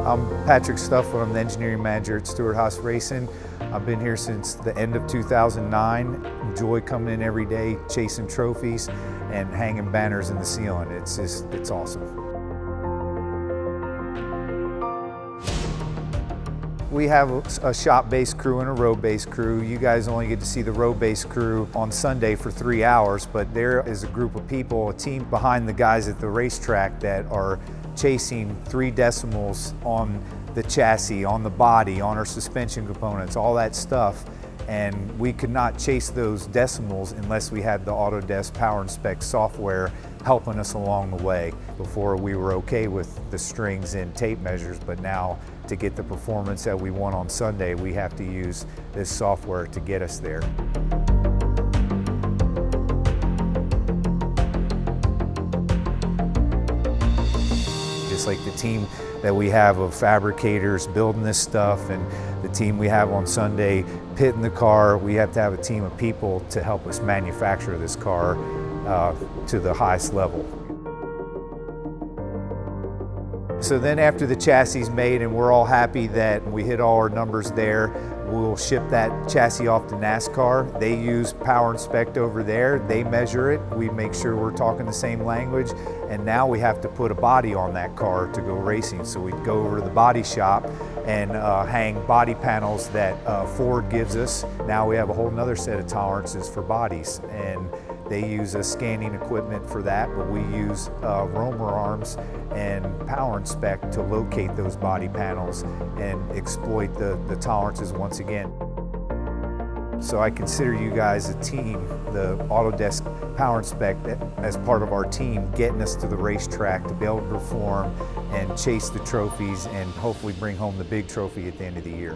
I'm Patrick Stufflet. I'm the engineering manager at Stewart-Haas Racing. I've been here since the end of 2009. Enjoy coming in every day, chasing trophies and hanging banners in the ceiling. It's awesome. We have a shop-based crew and a road-based crew. You guys only get to see the road-based crew on Sunday for 3 hours, but there is a group of people, a team behind the guys at the racetrack that are chasing 3 decimals on the chassis, on the body, on our suspension components, all that stuff. And we could not chase those decimals unless we had the Autodesk PowerInspect software helping us along the way. Before we were okay with the strings and tape measures, but now to get the performance that we want on Sunday, we have to use this software to get us there. Just like the team that we have of fabricators building this stuff and the team we have on Sunday pitting the car, we have to have a team of people to help us manufacture this car to the highest level. So then after the chassis is made and we're all happy that we hit all our numbers there, we'll ship that chassis off to NASCAR. They use PowerInspect over there. They measure it. We make sure we're talking the same language. And now we have to put a body on that car to go racing. So we go over to the body shop and hang body panels that Ford gives us. Now we have a whole nother set of tolerances for bodies. And they use a scanning equipment for that, but we use roamer arms and PowerInspect to locate those body panels and exploit the tolerances once again. So I consider you guys a team, the Autodesk PowerInspect as part of our team, getting us to the racetrack to be able to perform and chase the trophies and hopefully bring home the big trophy at the end of the year.